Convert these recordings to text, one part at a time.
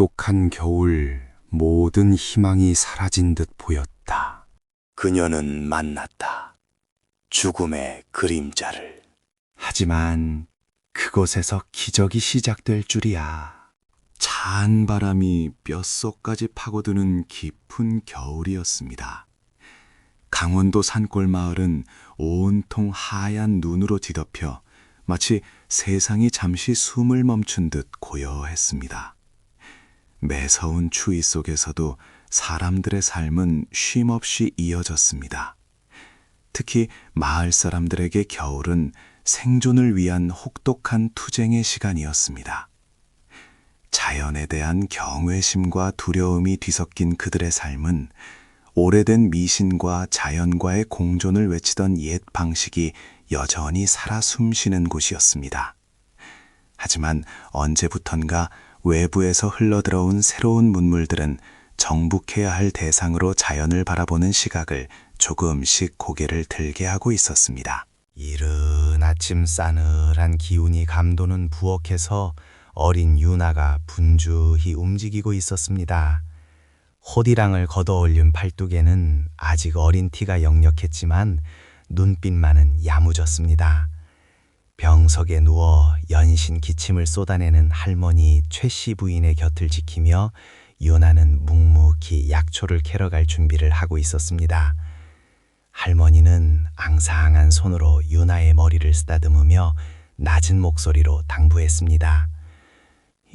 혹독한 겨울, 모든 희망이 사라진 듯 보였다. 그녀는 만났다. 죽음의 그림자를. 하지만 그곳에서 기적이 시작될 줄이야. 차한 바람이 뼛속까지 파고드는 깊은 겨울이었습니다. 강원도 산골 마을은 온통 하얀 눈으로 뒤덮여 마치 세상이 잠시 숨을 멈춘 듯 고요했습니다. 매서운 추위 속에서도 사람들의 삶은 쉼없이 이어졌습니다. 특히 마을 사람들에게 겨울은 생존을 위한 혹독한 투쟁의 시간이었습니다. 자연에 대한 경외심과 두려움이 뒤섞인 그들의 삶은 오래된 미신과 자연과의 공존을 외치던 옛 방식이 여전히 살아 숨쉬는 곳이었습니다. 하지만 언제부턴가 외부에서 흘러들어온 새로운 문물들은 정복해야 할 대상으로 자연을 바라보는 시각을 조금씩 고개를 들게 하고 있었습니다. 이른 아침 싸늘한 기운이 감도는 부엌에서 어린 유나가 분주히 움직이고 있었습니다. 호디랑을 걷어올린 팔뚝에는 아직 어린 티가 역력했지만 눈빛만은 야무졌습니다. 병석에 누워 연신 기침을 쏟아내는 할머니 최씨 부인의 곁을 지키며 유나는 묵묵히 약초를 캐러 갈 준비를 하고 있었습니다. 할머니는 앙상한 손으로 유나의 머리를 쓰다듬으며 낮은 목소리로 당부했습니다.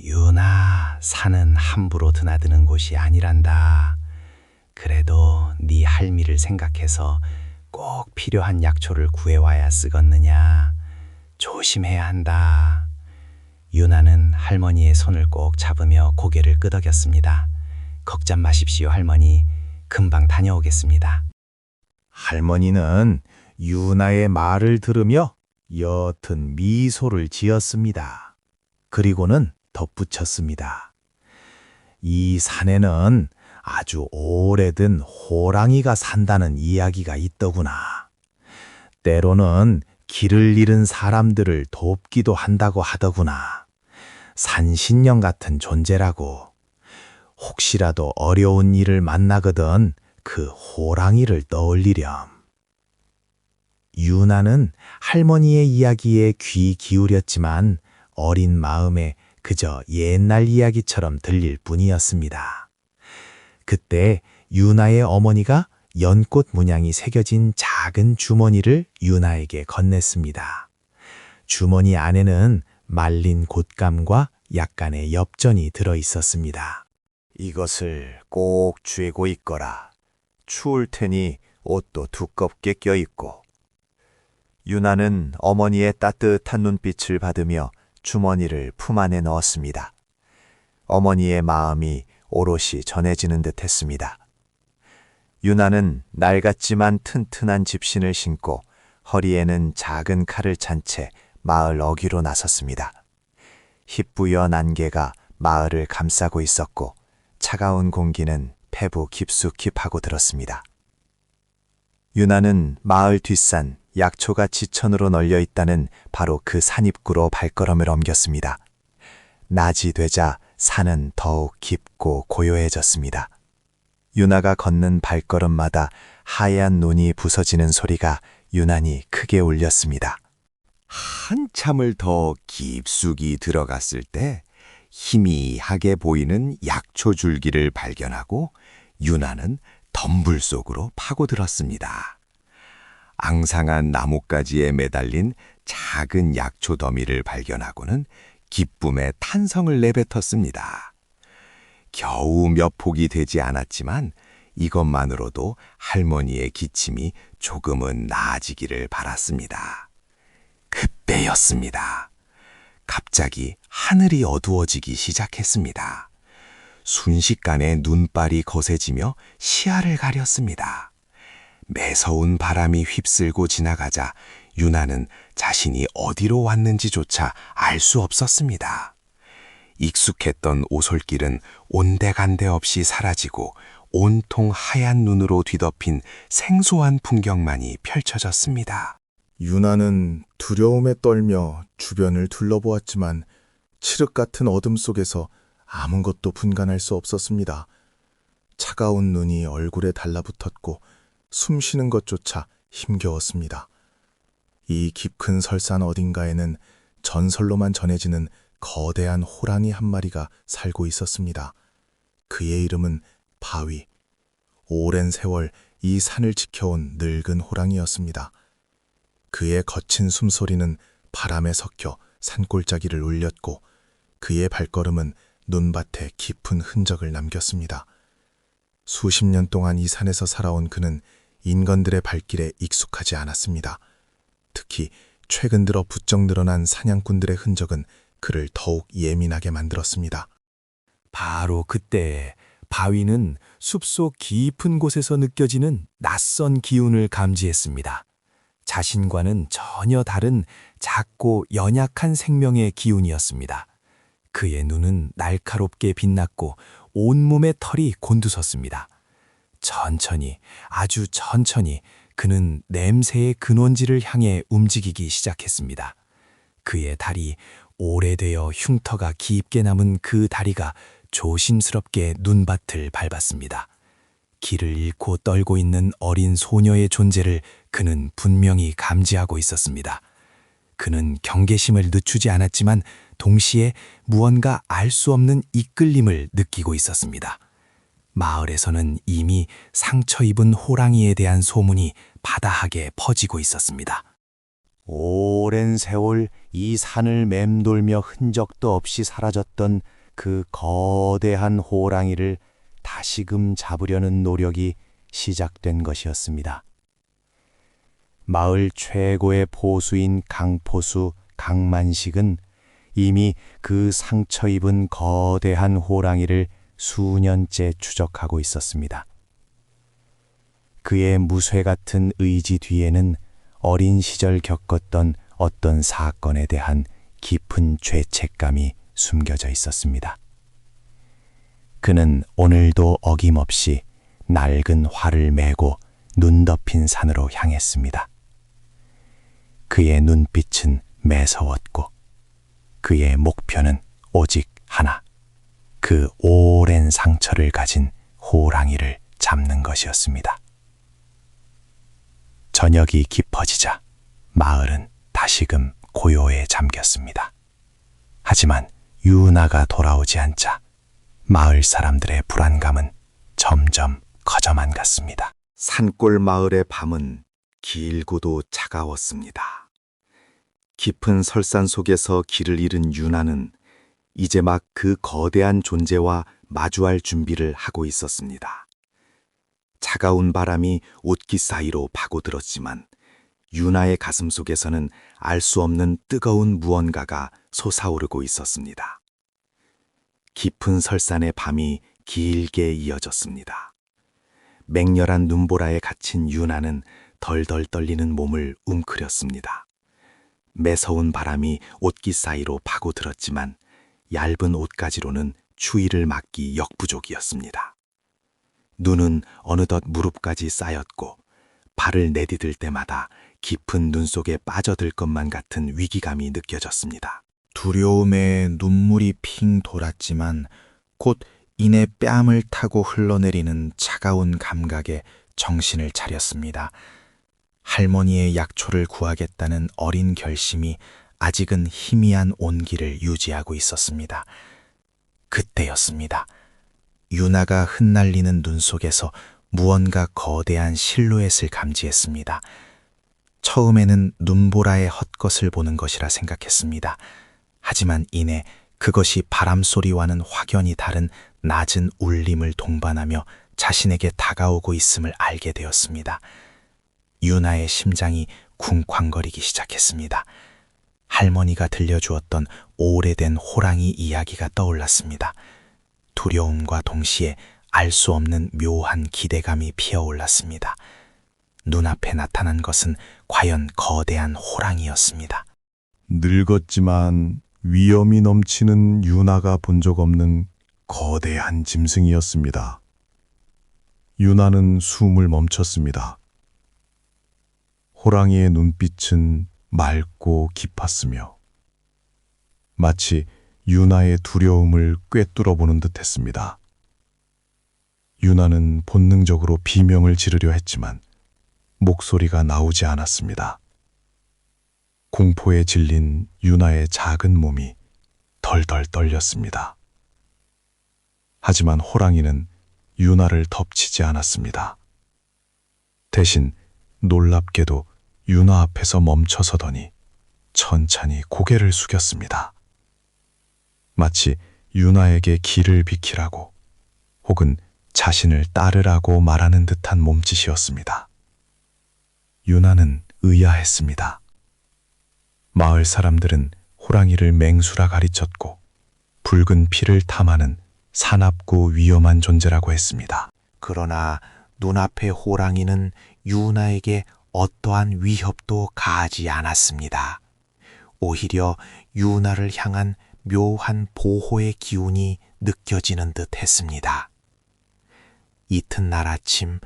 유나, 산은 함부로 드나드는 곳이 아니란다. 그래도 네 할미를 생각해서 꼭 필요한 약초를 구해와야 쓰겄느냐. 조심해야 한다. 유나는 할머니의 손을 꼭 잡으며 고개를 끄덕였습니다. 걱정 마십시오, 할머니. 금방 다녀오겠습니다. 할머니는 유나의 말을 들으며 옅은 미소를 지었습니다. 그리고는 덧붙였습니다. 이 산에는 아주 오래된 호랑이가 산다는 이야기가 있더구나. 때로는 길을 잃은 사람들을 돕기도 한다고 하더구나. 산신령 같은 존재라고. 혹시라도 어려운 일을 만나거든 그 호랑이를 떠올리렴. 유나는 할머니의 이야기에 귀 기울였지만 어린 마음에 그저 옛날 이야기처럼 들릴 뿐이었습니다. 그때 유나의 어머니가 연꽃 문양이 새겨진 작은 주머니를 유나에게 건넸습니다. 주머니 안에는 말린 곶감과 약간의 엽전이 들어 있었습니다. 이것을 꼭 쥐고 있거라. 추울 테니 옷도 두껍게 껴입고. 유나는 어머니의 따뜻한 눈빛을 받으며 주머니를 품 안에 넣었습니다. 어머니의 마음이 오롯이 전해지는 듯 했습니다. 유나는 낡았지만 튼튼한 집신을 신고 허리에는 작은 칼을 찬 채 마을 어귀로 나섰습니다. 희뿌연 안개가 마을을 감싸고 있었고 차가운 공기는 폐부 깊숙이 파고들었습니다. 유나는 마을 뒷산 약초가 지천으로 널려 있다는 바로 그 산 입구로 발걸음을 옮겼습니다. 낮이 되자 산은 더욱 깊고 고요해졌습니다. 유나가 걷는 발걸음마다 하얀 눈이 부서지는 소리가 유난히 크게 울렸습니다. 한참을 더 깊숙이 들어갔을 때 희미하게 보이는 약초 줄기를 발견하고 유나는 덤불 속으로 파고들었습니다. 앙상한 나뭇가지에 매달린 작은 약초 더미를 발견하고는 기쁨의 탄성을 내뱉었습니다. 겨우 몇 폭이 되지 않았지만 이것만으로도 할머니의 기침이 조금은 나아지기를 바랐습니다. 그때였습니다. 갑자기 하늘이 어두워지기 시작했습니다. 순식간에 눈발이 거세지며 시야를 가렸습니다. 매서운 바람이 휩쓸고 지나가자 유나는 자신이 어디로 왔는지조차 알 수 없었습니다. 익숙했던 오솔길은 온데간데 없이 사라지고 온통 하얀 눈으로 뒤덮인 생소한 풍경만이 펼쳐졌습니다. 유나는 두려움에 떨며 주변을 둘러보았지만 칠흑 같은 어둠 속에서 아무것도 분간할 수 없었습니다. 차가운 눈이 얼굴에 달라붙었고 숨 쉬는 것조차 힘겨웠습니다. 이 깊은 설산 어딘가에는 전설로만 전해지는 거대한 호랑이 한 마리가 살고 있었습니다. 그의 이름은 바위. 오랜 세월 이 산을 지켜온 늙은 호랑이였습니다. 그의 거친 숨소리는 바람에 섞여 산골짜기를 울렸고 그의 발걸음은 눈밭에 깊은 흔적을 남겼습니다. 수십 년 동안 이 산에서 살아온 그는 인간들의 발길에 익숙하지 않았습니다. 특히 최근 들어 부쩍 늘어난 사냥꾼들의 흔적은 그를 더욱 예민하게 만들었습니다. 바로 그때 바위는 숲속 깊은 곳에서 느껴지는 낯선 기운을 감지했습니다. 자신과는 전혀 다른 작고 연약한 생명의 기운이었습니다. 그의 눈은 날카롭게 빛났고 온몸의 털이 곤두섰습니다. 천천히, 아주 천천히 그는 냄새의 근원지를 향해 움직이기 시작했습니다. 그의 다리, 오래되어 흉터가 깊게 남은 그 다리가 조심스럽게 눈밭을 밟았습니다. 길을 잃고 떨고 있는 어린 소녀의 존재를 그는 분명히 감지하고 있었습니다. 그는 경계심을 늦추지 않았지만 동시에 무언가 알 수 없는 이끌림을 느끼고 있었습니다. 마을에서는 이미 상처 입은 호랑이에 대한 소문이 바다하게 퍼지고 있었습니다. 오랜 세월 이 산을 맴돌며 흔적도 없이 사라졌던 그 거대한 호랑이를 다시금 잡으려는 노력이 시작된 것이었습니다. 마을 최고의 포수인 강포수 강만식은 이미 그 상처 입은 거대한 호랑이를 수년째 추적하고 있었습니다. 그의 무쇠 같은 의지 뒤에는 어린 시절 겪었던 어떤 사건에 대한 깊은 죄책감이 숨겨져 있었습니다. 그는 오늘도 어김없이 낡은 활을 메고 눈 덮인 산으로 향했습니다. 그의 눈빛은 매서웠고 그의 목표는 오직 하나, 그 오랜 상처를 가진 호랑이를 잡는 것이었습니다. 저녁이 깊어지자 마을은 다시금 고요에 잠겼습니다. 하지만 유나가 돌아오지 않자 마을 사람들의 불안감은 점점 커져만 갔습니다. 산골 마을의 밤은 길고도 차가웠습니다. 깊은 설산 속에서 길을 잃은 유나는 이제 막 그 거대한 존재와 마주할 준비를 하고 있었습니다. 차가운 바람이 옷깃 사이로 파고들었지만 유나의 가슴 속에서는 알 수 없는 뜨거운 무언가가 솟아오르고 있었습니다. 깊은 설산의 밤이 길게 이어졌습니다. 맹렬한 눈보라에 갇힌 유나는 덜덜 떨리는 몸을 웅크렸습니다. 매서운 바람이 옷깃 사이로 파고들었지만 얇은 옷가지로는 추위를 막기 역부족이었습니다. 눈은 어느덧 무릎까지 쌓였고 발을 내디딜 때마다 깊은 눈 속에 빠져들 것만 같은 위기감이 느껴졌습니다. 두려움에 눈물이 핑 돌았지만 곧 이내 뺨을 타고 흘러내리는 차가운 감각에 정신을 차렸습니다. 할머니의 약초를 구하겠다는 어린 결심이 아직은 희미한 온기를 유지하고 있었습니다. 그때였습니다. 유나가 흩날리는 눈 속에서 무언가 거대한 실루엣을 감지했습니다. 처음에는 눈보라의 헛것을 보는 것이라 생각했습니다. 하지만 이내 그것이 바람소리와는 확연히 다른 낮은 울림을 동반하며 자신에게 다가오고 있음을 알게 되었습니다. 유나의 심장이 쿵쾅거리기 시작했습니다. 할머니가 들려주었던 오래된 호랑이 이야기가 떠올랐습니다. 두려움과 동시에 알 수 없는 묘한 기대감이 피어올랐습니다. 눈앞에 나타난 것은 과연 거대한 호랑이였습니다. 늙었지만 위험이 넘치는 유나가 본 적 없는 거대한 짐승이었습니다. 유나는 숨을 멈췄습니다. 호랑이의 눈빛은 맑고 깊었으며 마치 유나의 두려움을 꿰뚫어 보는 듯 했습니다. 유나는 본능적으로 비명을 지르려 했지만 목소리가 나오지 않았습니다. 공포에 질린 유나의 작은 몸이 덜덜 떨렸습니다. 하지만 호랑이는 유나를 덮치지 않았습니다. 대신 놀랍게도 유나 앞에서 멈춰서더니 천천히 고개를 숙였습니다. 마치 유나에게 길을 비키라고 혹은 자신을 따르라고 말하는 듯한 몸짓이었습니다. 유나는 의아했습니다. 마을 사람들은 호랑이를 맹수라 가르쳤고 붉은 피를 탐하는 사납고 위험한 존재라고 했습니다. 그러나 눈앞의 호랑이는 유나에게 어떠한 위협도 가하지 않았습니다. 오히려 유나를 향한 묘한 보호의 기운이 느껴지는 듯 했습니다. 이튿날 아침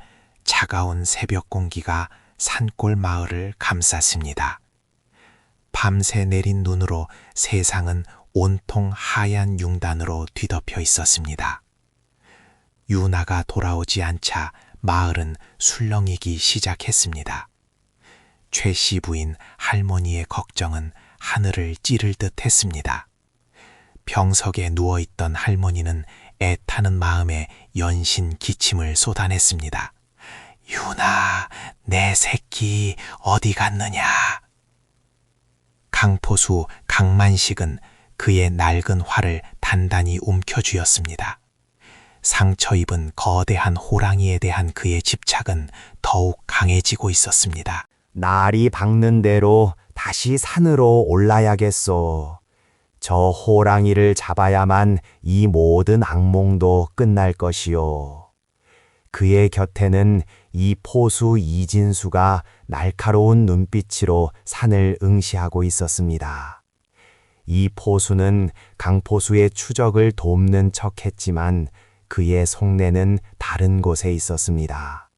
차가운 새벽 공기가 산골 마을을 감쌌습니다. 밤새 내린 눈으로 세상은 온통 하얀 융단으로 뒤덮여 있었습니다. 유나가 돌아오지 않자 마을은 술렁이기 시작했습니다. 최씨 부인 할머니의 걱정은 하늘을 찌를 듯 했습니다. 병석에 누워있던 할머니는 애타는 마음에 연신 기침을 쏟아냈습니다. 유나, 내 새끼 어디 갔느냐? 강포수 강만식은 그의 낡은 활을 단단히 움켜쥐었습니다. 상처 입은 거대한 호랑이에 대한 그의 집착은 더욱 강해지고 있었습니다. 날이 밝는 대로 다시 산으로 올라야겠소. 저 호랑이를 잡아야만 이 모든 악몽도 끝날 것이요. 그의 곁에는 이 포수 이진수가 날카로운 눈빛으로 산을 응시하고 있었습니다. 이 포수는 강포수의 추적을 돕는 척했지만 그의 속내는 다른 곳에 있었습니다.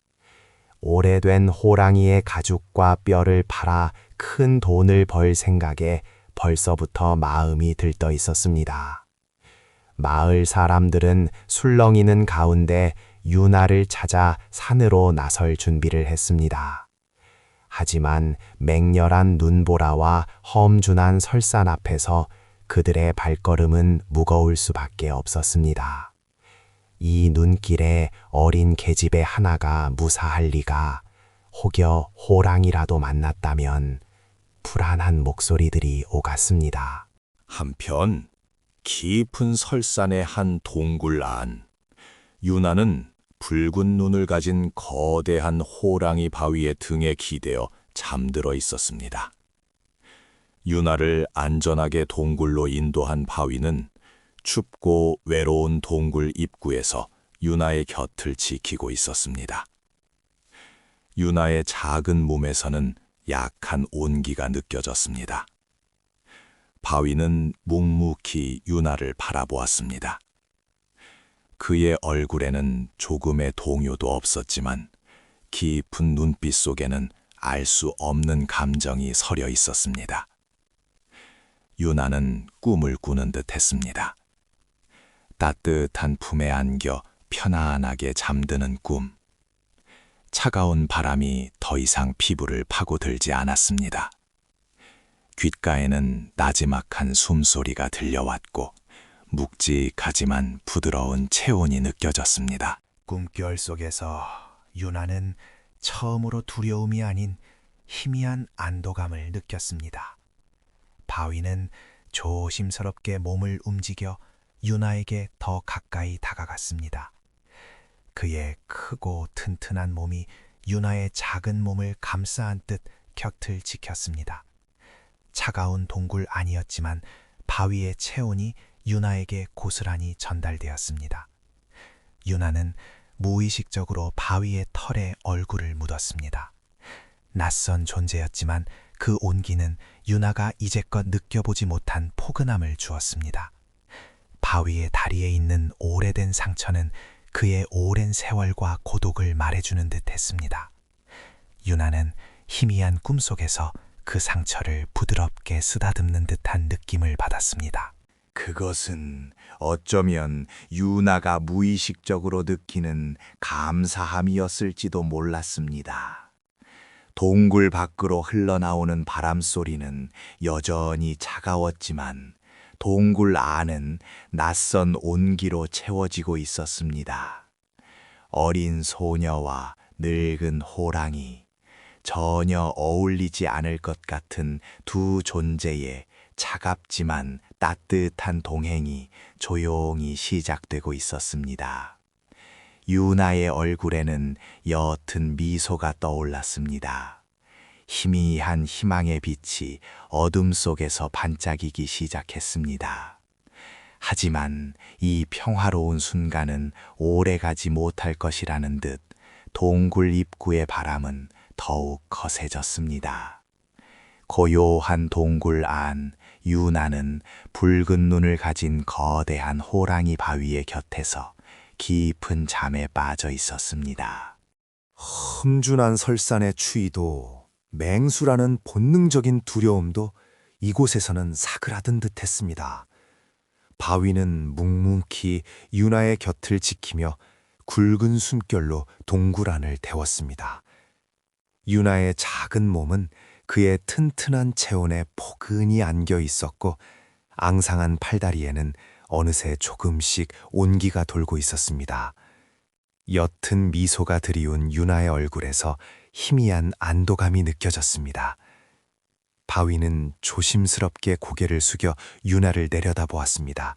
오래된 호랑이의 가죽과 뼈를 팔아 큰 돈을 벌 생각에 벌써부터 마음이 들떠 있었습니다. 마을 사람들은 술렁이는 가운데 유나를 찾아 산으로 나설 준비를 했습니다. 하지만 맹렬한 눈보라와 험준한 설산 앞에서 그들의 발걸음은 무거울 수밖에 없었습니다. 이 눈길에 어린 계집애 하나가 무사할 리가, 혹여 호랑이라도 만났다면 불안한 목소리들이 오갔습니다. 한편 깊은 설산의 한 동굴 안, 유나는 붉은 눈을 가진 거대한 호랑이 바위의 등에 기대어 잠들어 있었습니다. 유나를 안전하게 동굴로 인도한 바위는 춥고 외로운 동굴 입구에서 유나의 곁을 지키고 있었습니다. 유나의 작은 몸에서는 약한 온기가 느껴졌습니다. 바위는 묵묵히 유나를 바라보았습니다. 그의 얼굴에는 조금의 동요도 없었지만 깊은 눈빛 속에는 알 수 없는 감정이 서려 있었습니다. 유나는 꿈을 꾸는 듯 했습니다. 따뜻한 품에 안겨 편안하게 잠드는 꿈. 차가운 바람이 더 이상 피부를 파고들지 않았습니다. 귓가에는 나지막한 숨소리가 들려왔고 묵직하지만 부드러운 체온이 느껴졌습니다. 꿈결 속에서 유나는 처음으로 두려움이 아닌 희미한 안도감을 느꼈습니다. 바위는 조심스럽게 몸을 움직여 유나에게 더 가까이 다가갔습니다. 그의 크고 튼튼한 몸이 유나의 작은 몸을 감싸 안듯 곁을 지켰습니다. 차가운 동굴 안이었지만 바위의 체온이 유나에게 고스란히 전달되었습니다. 유나는 무의식적으로 바위의 털에 얼굴을 묻었습니다. 낯선 존재였지만 그 온기는 유나가 이제껏 느껴보지 못한 포근함을 주었습니다. 바위의 다리에 있는 오래된 상처는 그의 오랜 세월과 고독을 말해주는 듯 했습니다. 유나는 희미한 꿈속에서 그 상처를 부드럽게 쓰다듬는 듯한 느낌을 받았습니다. 그것은 어쩌면 유나가 무의식적으로 느끼는 감사함이었을지도 몰랐습니다. 동굴 밖으로 흘러나오는 바람 소리는 여전히 차가웠지만 동굴 안은 낯선 온기로 채워지고 있었습니다. 어린 소녀와 늙은 호랑이, 전혀 어울리지 않을 것 같은 두 존재의 차갑지만 따뜻한 동행이 조용히 시작되고 있었습니다. 유나의 얼굴에는 옅은 미소가 떠올랐습니다. 희미한 희망의 빛이 어둠 속에서 반짝이기 시작했습니다. 하지만 이 평화로운 순간은 오래가지 못할 것이라는 듯 동굴 입구의 바람은 더욱 거세졌습니다. 고요한 동굴 안, 유나는 붉은 눈을 가진 거대한 호랑이 바위의 곁에서 깊은 잠에 빠져 있었습니다. 험준한 설산의 추위도 맹수라는 본능적인 두려움도 이곳에서는 사그라든 듯했습니다. 바위는 묵묵히 유나의 곁을 지키며 굵은 숨결로 동굴 안을 데웠습니다. 유나의 작은 몸은 그의 튼튼한 체온에 포근히 안겨 있었고 앙상한 팔다리에는 어느새 조금씩 온기가 돌고 있었습니다. 옅은 미소가 드리운 유나의 얼굴에서 희미한 안도감이 느껴졌습니다. 바위는 조심스럽게 고개를 숙여 유나를 내려다보았습니다.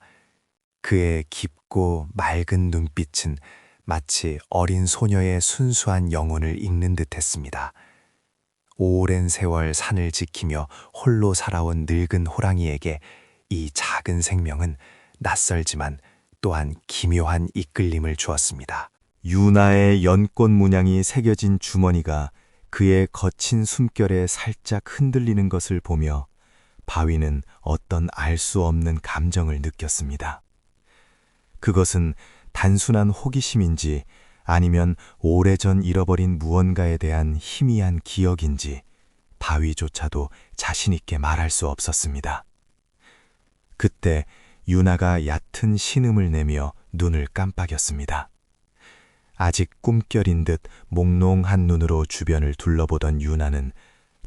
그의 깊고 맑은 눈빛은 마치 어린 소녀의 순수한 영혼을 읽는 듯했습니다. 오랜 세월 산을 지키며 홀로 살아온 늙은 호랑이에게 이 작은 생명은 낯설지만 또한 기묘한 이끌림을 주었습니다. 유나의 연꽃 문양이 새겨진 주머니가 그의 거친 숨결에 살짝 흔들리는 것을 보며 바위는 어떤 알 수 없는 감정을 느꼈습니다. 그것은 단순한 호기심인지 아니면 오래전 잃어버린 무언가에 대한 희미한 기억인지 바위조차도 자신 있게 말할 수 없었습니다. 그때 유나가 얕은 신음을 내며 눈을 깜빡였습니다. 아직 꿈결인 듯 몽롱한 눈으로 주변을 둘러보던 유나는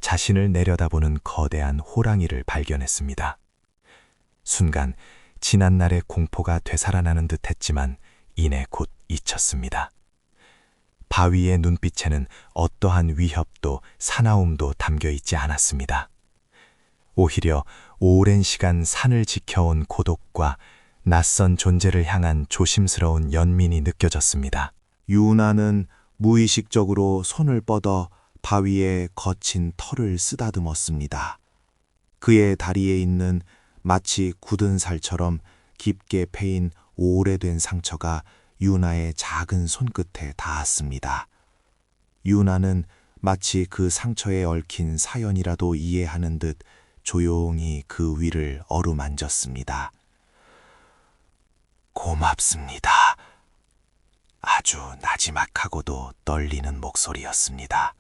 자신을 내려다보는 거대한 호랑이를 발견했습니다. 순간 지난날의 공포가 되살아나는 듯 했지만 이내 곧 잊혔습니다. 바위의 눈빛에는 어떠한 위협도 사나움도 담겨 있지 않았습니다. 오히려 오랜 시간 산을 지켜온 고독과 낯선 존재를 향한 조심스러운 연민이 느껴졌습니다. 유나는 무의식적으로 손을 뻗어 바위의 거친 털을 쓰다듬었습니다. 그의 다리에 있는 마치 굳은 살처럼 깊게 패인 오래된 상처가 유나의 작은 손끝에 닿았습니다. 유나는 마치 그 상처에 얽힌 사연이라도 이해하는 듯 조용히 그 위를 어루만졌습니다. 고맙습니다. 아주 나지막하고도 떨리는 목소리였습니다.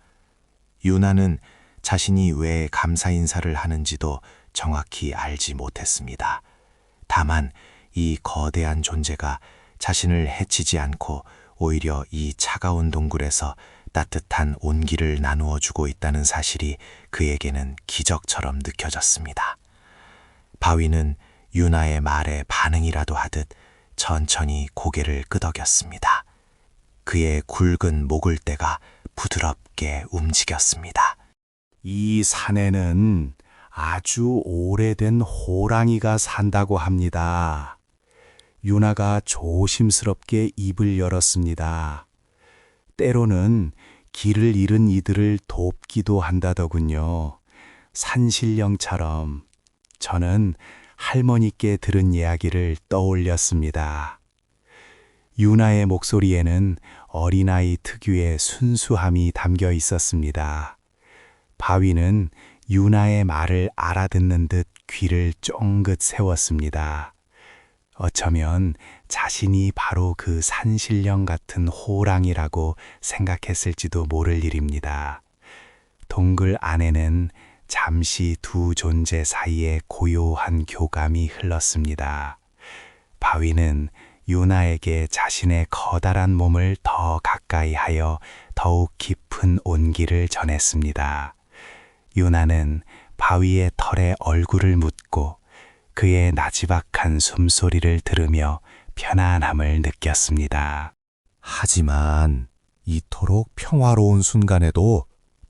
유나는 자신이 왜 감사 인사를 하는지도 정확히 알지 못했습니다. 다만 이 거대한 존재가 자신을 해치지 않고 오히려 이 차가운 동굴에서 따뜻한 온기를 나누어 주고 있다는 사실이 그에게는 기적처럼 느껴졌습니다. 바위는 유나의 말에 반응이라도 하듯 천천히 고개를 끄덕였습니다. 그의 굵은 목을대가 부드럽게 움직였습니다. 이 산에는 아주 오래된 호랑이가 산다고 합니다. 유나가 조심스럽게 입을 열었습니다. 때로는 길을 잃은 이들을 돕기도 한다더군요. 산신령처럼. 저는 할머니께 들은 이야기를 떠올렸습니다. 유나의 목소리에는 어린아이 특유의 순수함이 담겨 있었습니다. 바위는 유나의 말을 알아듣는 듯 귀를 쫑긋 세웠습니다. 어쩌면 자신이 바로 그 산신령 같은 호랑이라고 생각했을지도 모를 일입니다. 동굴 안에는 잠시 두 존재 사이에 고요한 교감이 흘렀습니다. 바위는 유나에게 자신의 커다란 몸을 더 가까이 하여 더욱 깊은 온기를 전했습니다. 유나는 바위의 털에 얼굴을 묻고 그의 나지막한 숨소리를 들으며 편안함을 느꼈습니다. 하지만 이토록 평화로운 순간에도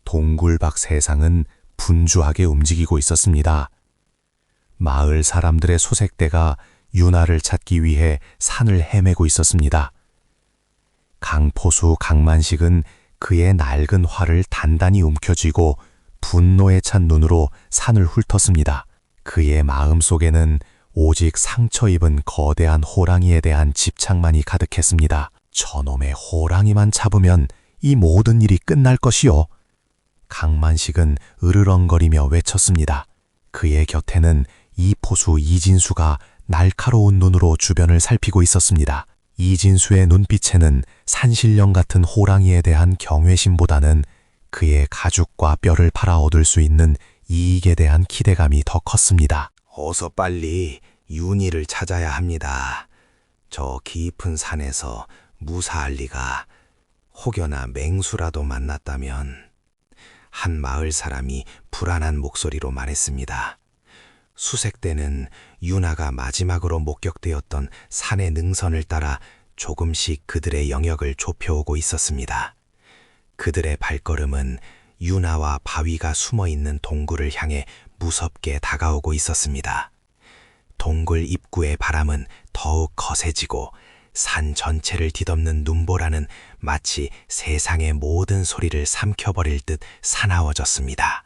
동굴 밖 세상은 분주하게 움직이고 있었습니다. 마을 사람들의 소색대가 유나를 찾기 위해 산을 헤매고 있었습니다. 강포수 강만식은 그의 낡은 활을 단단히 움켜쥐고 분노에 찬 눈으로 산을 훑었습니다. 그의 마음 속에는 오직 상처 입은 거대한 호랑이에 대한 집착만이 가득했습니다. 저놈의 호랑이만 잡으면 이 모든 일이 끝날 것이요. 강만식은 으르렁거리며 외쳤습니다. 그의 곁에는 이포수 이진수가 날카로운 눈으로 주변을 살피고 있었습니다. 이진수의 눈빛에는 산신령 같은 호랑이에 대한 경외심보다는 그의 가죽과 뼈를 팔아 얻을 수 있는 이익에 대한 기대감이 더 컸습니다. 어서 빨리 윤희를 찾아야 합니다. 저 깊은 산에서 무사할 리가. 혹여나 맹수라도 만났다면. 한 마을 사람이 불안한 목소리로 말했습니다. 수색대는 유나가 마지막으로 목격되었던 산의 능선을 따라 조금씩 그들의 영역을 좁혀오고 있었습니다. 그들의 발걸음은 유나와 바위가 숨어있는 동굴을 향해 무섭게 다가오고 있었습니다. 동굴 입구의 바람은 더욱 거세지고 산 전체를 뒤덮는 눈보라는 마치 세상의 모든 소리를 삼켜버릴 듯 사나워졌습니다.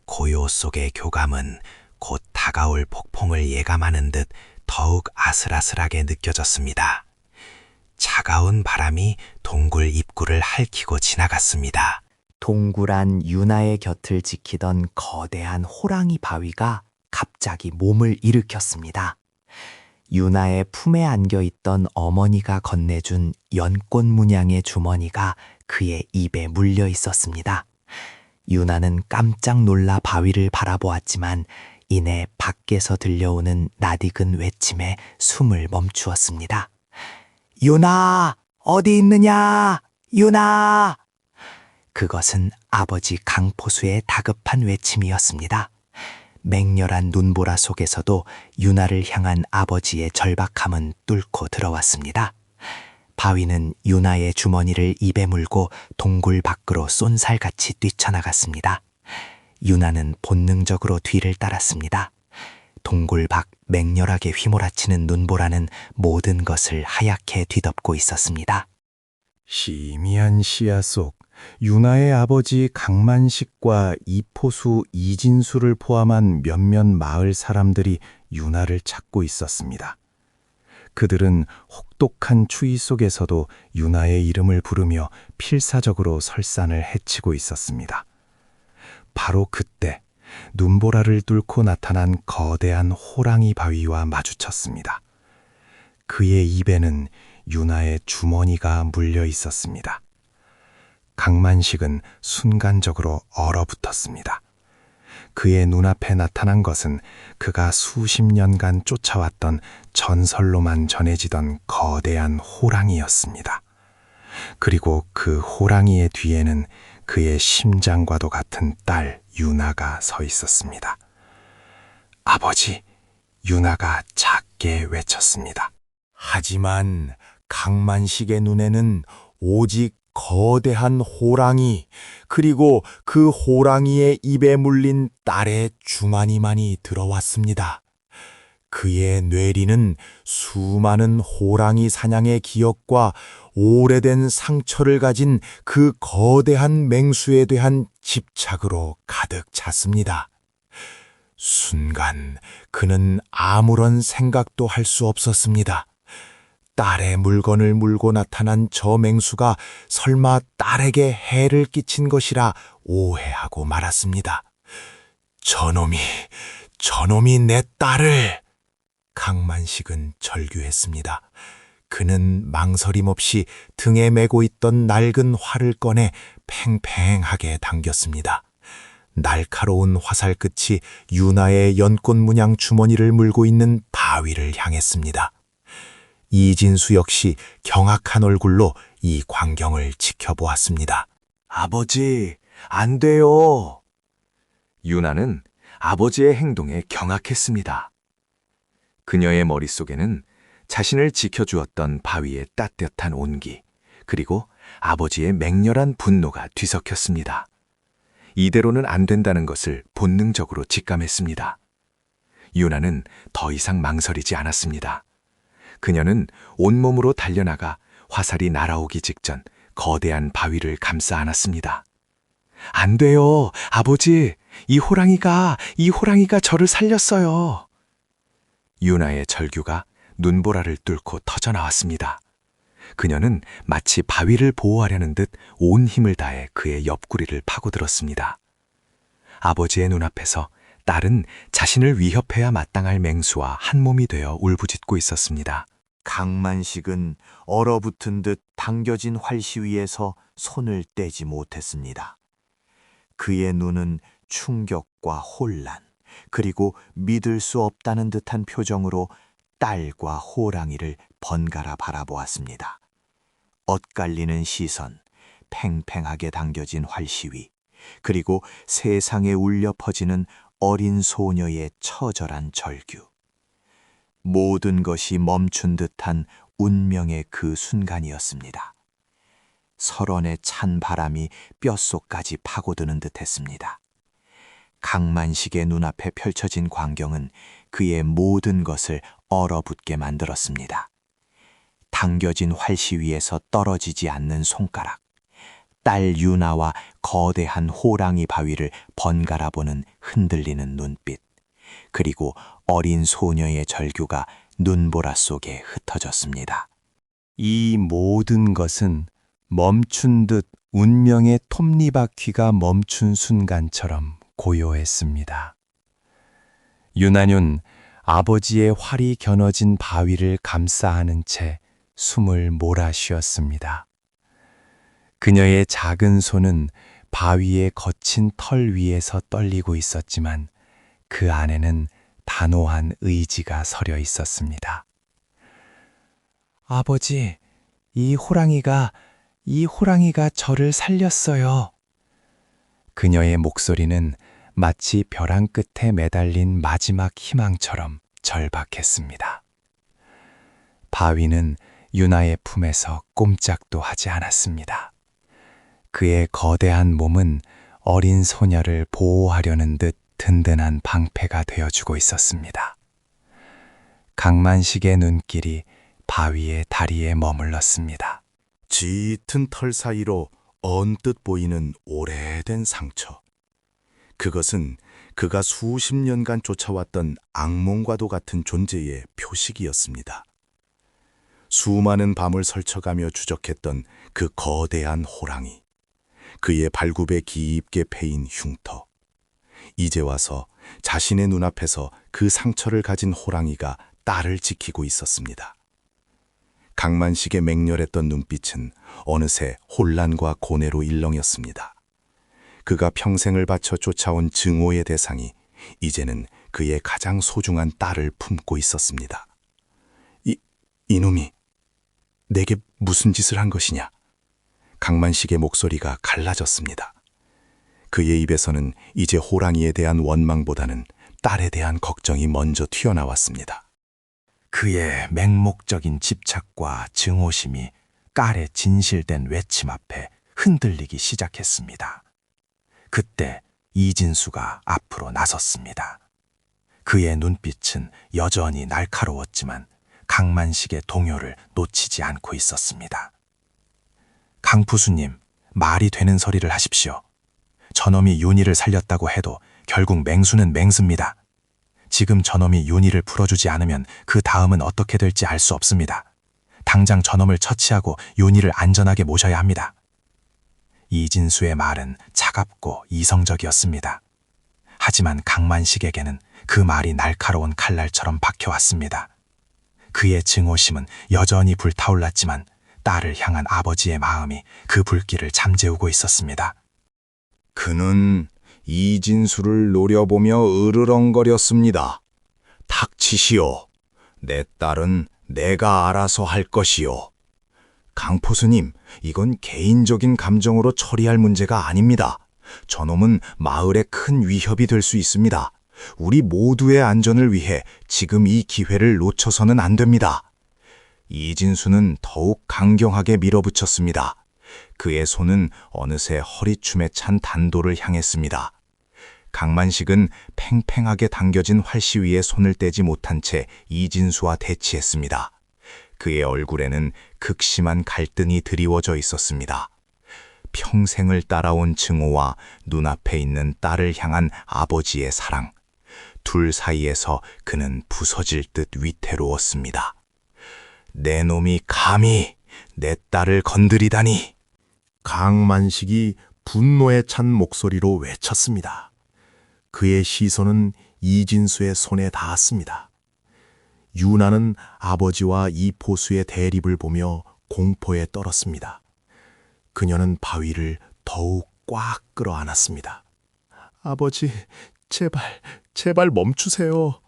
고요 속의 교감은 곧 다가올 폭풍을 예감하는 듯 더욱 아슬아슬하게 느껴졌습니다. 차가운 바람이 동굴 입구를 핥히고 지나갔습니다. 동굴 안 유나의 곁을 지키던 거대한 호랑이 바위가 갑자기 몸을 일으켰습니다. 유나의 품에 안겨 있던 어머니가 건네준 연꽃 문양의 주머니가 그의 입에 물려 있었습니다. 유나는 깜짝 놀라 바위를 바라보았지만 이내 밖에서 들려오는 낯익은 외침에 숨을 멈추었습니다. 유나, 어디 있느냐? 유나! 그것은 아버지 강포수의 다급한 외침이었습니다. 맹렬한 눈보라 속에서도 유나를 향한 아버지의 절박함은 뚫고 들어왔습니다. 바위는 유나의 주머니를 입에 물고 동굴 밖으로 쏜살같이 뛰쳐나갔습니다. 유나는 본능적으로 뒤를 따랐습니다. 동굴 밖 맹렬하게 휘몰아치는 눈보라는 모든 것을 하얗게 뒤덮고 있었습니다. 희미한 시야 속 유나의 아버지 강만식과 이포수 이진수를 포함한 몇몇 마을 사람들이 유나를 찾고 있었습니다. 그들은 혹독한 추위 속에서도 유나의 이름을 부르며 필사적으로 설산을 헤치고 있었습니다. 바로 그때 눈보라를 뚫고 나타난 거대한 호랑이 바위와 마주쳤습니다. 그의 입에는 유나의 주머니가 물려 있었습니다. 강만식은 순간적으로 얼어붙었습니다. 그의 눈앞에 나타난 것은 그가 수십 년간 쫓아왔던 전설로만 전해지던 거대한 호랑이였습니다. 그리고 그 호랑이의 뒤에는 그의 심장과도 같은 딸 유나가 서 있었습니다. 아버지, 유나가 작게 외쳤습니다. 하지만 강만식의 눈에는 오직 거대한 호랑이, 그리고 그 호랑이의 입에 물린 딸의 주머니만이 들어왔습니다. 그의 뇌리는 수많은 호랑이 사냥의 기억과 오래된 상처를 가진 그 거대한 맹수에 대한 집착으로 가득 찼습니다. 순간 그는 아무런 생각도 할 수 없었습니다. 딸의 물건을 물고 나타난 저 맹수가 설마 딸에게 해를 끼친 것이라 오해하고 말았습니다. 저놈이 내 딸을! 강만식은 절규했습니다. 그는 망설임 없이 등에 메고 있던 낡은 활을 꺼내 팽팽하게 당겼습니다. 날카로운 화살 끝이 유나의 연꽃 문양 주머니를 물고 있는 바위를 향했습니다. 이진수 역시 경악한 얼굴로 이 광경을 지켜보았습니다. 아버지, 안 돼요. 유나는 아버지의 행동에 경악했습니다. 그녀의 머릿속에는 자신을 지켜주었던 바위의 따뜻한 온기, 그리고 아버지의 맹렬한 분노가 뒤섞였습니다. 이대로는 안 된다는 것을 본능적으로 직감했습니다. 유나는 더 이상 망설이지 않았습니다. 그녀는 온몸으로 달려나가 화살이 날아오기 직전 거대한 바위를 감싸 안았습니다. 안 돼요, 아버지. 이 호랑이가 저를 살렸어요. 유나의 절규가 눈보라를 뚫고 터져나왔습니다. 그녀는 마치 바위를 보호하려는 듯 온 힘을 다해 그의 옆구리를 파고들었습니다. 아버지의 눈앞에서 딸은 자신을 위협해야 마땅할 맹수와 한 몸이 되어 울부짖고 있었습니다. 강만식은 얼어붙은 듯 당겨진 활시 위에서 손을 떼지 못했습니다. 그의 눈은 충격과 혼란, 그리고 믿을 수 없다는 듯한 표정으로 딸과 호랑이를 번갈아 바라보았습니다. 엇갈리는 시선, 팽팽하게 당겨진 활시위, 그리고 세상에 울려 퍼지는 어린 소녀의 처절한 절규. 모든 것이 멈춘 듯한 운명의 그 순간이었습니다. 설원의 찬 바람이 뼛속까지 파고드는 듯했습니다. 강만식의 눈앞에 펼쳐진 광경은 그의 모든 것을 얼어붙게 만들었습니다. 당겨진 활시 위에서 떨어지지 않는 손가락, 딸 유나와 거대한 호랑이 바위를 번갈아 보는 흔들리는 눈빛, 그리고 어린 소녀의 절규가 눈보라 속에 흩어졌습니다. 이 모든 것은 멈춘 듯 운명의 톱니바퀴가 멈춘 순간처럼 고요했습니다. 유나는 아버지의 활이 겨눠진 바위를 감싸 안은 채 숨을 몰아쉬었습니다. 그녀의 작은 손은 바위의 거친 털 위에서 떨리고 있었지만 그 안에는 단호한 의지가 서려 있었습니다. 아버지, 이 호랑이가 저를 살렸어요. 그녀의 목소리는 마치 벼랑 끝에 매달린 마지막 희망처럼 절박했습니다. 바위는 유나의 품에서 꼼짝도 하지 않았습니다. 그의 거대한 몸은 어린 소녀를 보호하려는 듯 든든한 방패가 되어주고 있었습니다. 강만식의 눈길이 바위의 다리에 머물렀습니다. 짙은 털 사이로 언뜻 보이는 오래된 상처. 그것은 그가 수십 년간 쫓아왔던 악몽과도 같은 존재의 표식이었습니다. 수많은 밤을 설쳐가며 추적했던 그 거대한 호랑이, 그의 발굽에 깊게 패인 흉터. 이제 와서 자신의 눈앞에서 그 상처를 가진 호랑이가 딸을 지키고 있었습니다. 강만식의 맹렬했던 눈빛은 어느새 혼란과 고뇌로 일렁였습니다. 그가 평생을 바쳐 쫓아온 증오의 대상이 이제는 그의 가장 소중한 딸을 품고 있었습니다. 이놈이 내게 무슨 짓을 한 것이냐? 강만식의 목소리가 갈라졌습니다. 그의 입에서는 이제 호랑이에 대한 원망보다는 딸에 대한 걱정이 먼저 튀어나왔습니다. 그의 맹목적인 집착과 증오심이 깔의 진실된 외침 앞에 흔들리기 시작했습니다. 그때 이진수가 앞으로 나섰습니다. 그의 눈빛은 여전히 날카로웠지만 강만식의 동요를 놓치지 않고 있었습니다. 강부수님, 말이 되는 소리를 하십시오. 저놈이 윤희를 살렸다고 해도 결국 맹수는 맹수입니다. 지금 저놈이 윤희를 풀어주지 않으면 그 다음은 어떻게 될지 알 수 없습니다. 당장 저놈을 처치하고 윤희를 안전하게 모셔야 합니다. 이진수의 말은 차갑고 이성적이었습니다. 하지만 강만식에게는 그 말이 날카로운 칼날처럼 박혀왔습니다. 그의 증오심은 여전히 불타올랐지만 딸을 향한 아버지의 마음이 그 불길을 잠재우고 있었습니다. 그는 이진수를 노려보며 으르렁거렸습니다. 닥치시오. 내 딸은 내가 알아서 할 것이오. 강포수님, 이건 개인적인 감정으로 처리할 문제가 아닙니다. 저놈은 마을에 큰 위협이 될 수 있습니다. 우리 모두의 안전을 위해 지금 이 기회를 놓쳐서는 안 됩니다. 이진수는 더욱 강경하게 밀어붙였습니다. 그의 손은 어느새 허리춤에 찬 단도를 향했습니다. 강만식은 팽팽하게 당겨진 활시 위에 손을 떼지 못한 채 이진수와 대치했습니다. 그의 얼굴에는 극심한 갈등이 드리워져 있었습니다. 평생을 따라온 증오와 눈앞에 있는 딸을 향한 아버지의 사랑. 둘 사이에서 그는 부서질 듯 위태로웠습니다. 내 놈이 감히 내 딸을 건드리다니! 강만식이 분노에 찬 목소리로 외쳤습니다. 그의 시선은 이진수의 손에 닿았습니다. 유나는 아버지와 이포수의 대립을 보며 공포에 떨었습니다. 그녀는 바위를 더욱 꽉 끌어안았습니다. 아버지, 제발 멈추세요.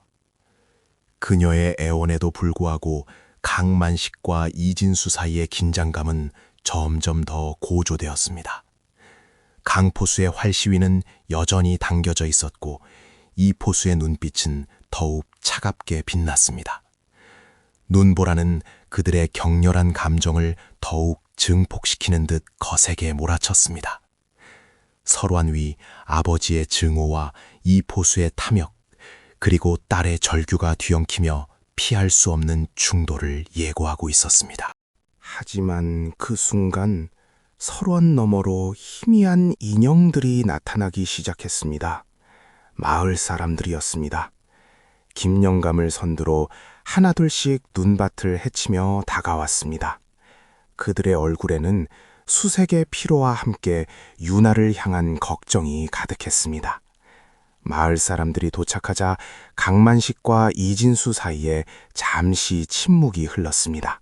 그녀의 애원에도 불구하고 강만식과 이진수 사이의 긴장감은 점점 더 고조되었습니다. 강포수의 활시위는 여전히 당겨져 있었고 이포수의 눈빛은 더욱 차갑게 빛났습니다. 눈보라는 그들의 격렬한 감정을 더욱 증폭시키는 듯 거세게 몰아쳤습니다. 설환 위 아버지의 증오와 이포수의 탐욕, 그리고 딸의 절규가 뒤엉키며 피할 수 없는 충돌을 예고하고 있었습니다. 하지만 그 순간 설원 너머로 희미한 인형들이 나타나기 시작했습니다. 마을 사람들이었습니다. 김영감을 선두로 하나둘씩 눈밭을 헤치며 다가왔습니다. 그들의 얼굴에는 수색의 피로와 함께 유나를 향한 걱정이 가득했습니다. 마을 사람들이 도착하자 강만식과 이진수 사이에 잠시 침묵이 흘렀습니다.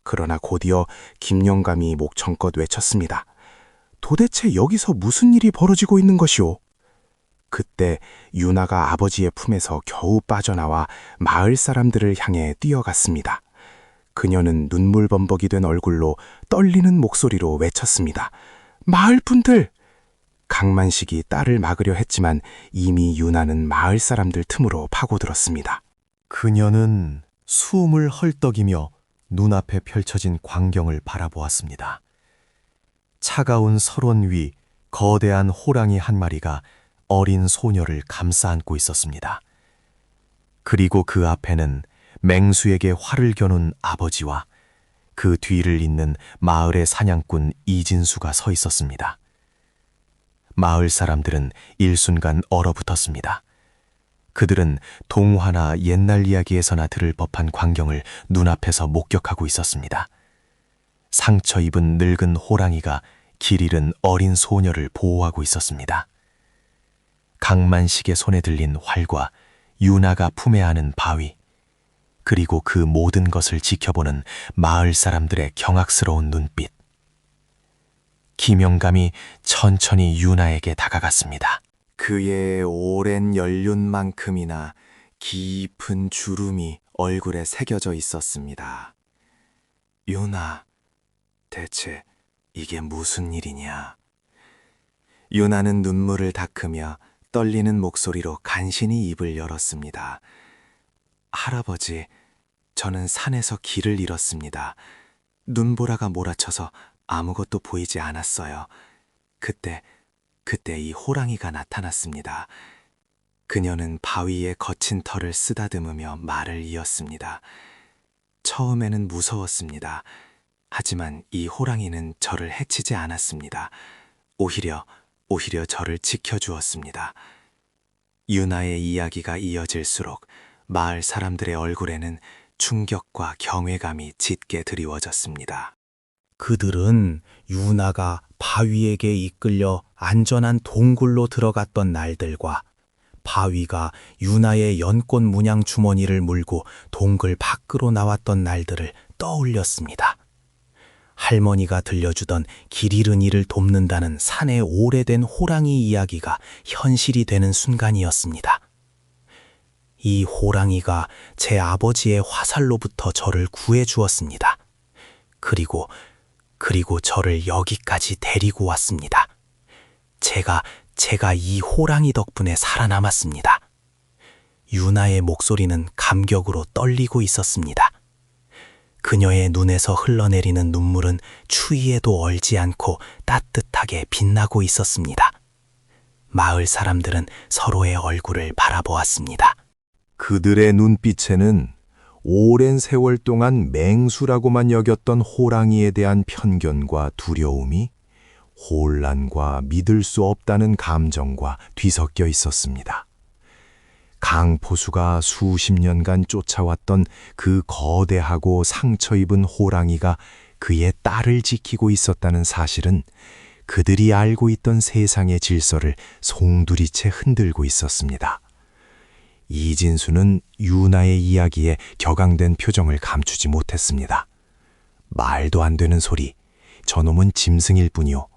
그러나 곧이어 김영감이 목청껏 외쳤습니다. 도대체 여기서 무슨 일이 벌어지고 있는 것이오? 그때 유나가 아버지의 품에서 겨우 빠져나와 마을 사람들을 향해 뛰어갔습니다. 그녀는 눈물범벅이 된 얼굴로 떨리는 목소리로 외쳤습니다. 마을 분들! 강만식이 딸을 막으려 했지만 이미 유나는 마을 사람들 틈으로 파고들었습니다. 그녀는 숨을 헐떡이며 눈앞에 펼쳐진 광경을 바라보았습니다. 차가운 설원 위 거대한 호랑이 한 마리가 어린 소녀를 감싸 안고 있었습니다. 그리고 그 앞에는 맹수에게 활을 겨눈 아버지와 그 뒤를 잇는 마을의 사냥꾼 이진수가 서 있었습니다. 마을 사람들은 일순간 얼어붙었습니다. 그들은 동화나 옛날 이야기에서나 들을 법한 광경을 눈앞에서 목격하고 있었습니다. 상처 입은 늙은 호랑이가 길 잃은 어린 소녀를 보호하고 있었습니다. 강만식의 손에 들린 활과 유나가 품에 안은 바위, 그리고 그 모든 것을 지켜보는 마을 사람들의 경악스러운 눈빛. 김영감이 천천히 유나에게 다가갔습니다. 그의 오랜 연륜만큼이나 깊은 주름이 얼굴에 새겨져 있었습니다. 유나, 대체 이게 무슨 일이냐? 유나는 눈물을 닦으며 떨리는 목소리로 간신히 입을 열었습니다. 할아버지, 저는 산에서 길을 잃었습니다. 눈보라가 몰아쳐서 아무것도 보이지 않았어요. 그때 이 호랑이가 나타났습니다. 그녀는 바위에 거친 털을 쓰다듬으며 말을 이었습니다. 처음에는 무서웠습니다. 하지만 이 호랑이는 저를 해치지 않았습니다. 오히려 저를 지켜주었습니다. 유나의 이야기가 이어질수록 마을 사람들의 얼굴에는 충격과 경외감이 짙게 드리워졌습니다. 그들은 유나가 바위에게 이끌려 안전한 동굴로 들어갔던 날들과 바위가 유나의 연꽃 문양 주머니를 물고 동굴 밖으로 나왔던 날들을 떠올렸습니다. 할머니가 들려주던 길 잃은 이를 돕는다는 산의 오래된 호랑이 이야기가 현실이 되는 순간이었습니다. 이 호랑이가 제 아버지의 화살로부터 저를 구해 주었습니다. 그리고 저를 여기까지 데리고 왔습니다. 제가 이 호랑이 덕분에 살아남았습니다. 유나의 목소리는 감격으로 떨리고 있었습니다. 그녀의 눈에서 흘러내리는 눈물은 추위에도 얼지 않고 따뜻하게 빛나고 있었습니다. 마을 사람들은 서로의 얼굴을 바라보았습니다. 그들의 눈빛에는 오랜 세월 동안 맹수라고만 여겼던 호랑이에 대한 편견과 두려움이 혼란과 믿을 수 없다는 감정과 뒤섞여 있었습니다. 강포수가 수십 년간 쫓아왔던 그 거대하고 상처 입은 호랑이가 그의 딸을 지키고 있었다는 사실은 그들이 알고 있던 세상의 질서를 송두리째 흔들고 있었습니다. 이진수는 유나의 이야기에 격앙된 표정을 감추지 못했습니다. 말도 안 되는 소리, 저놈은 짐승일 뿐이요.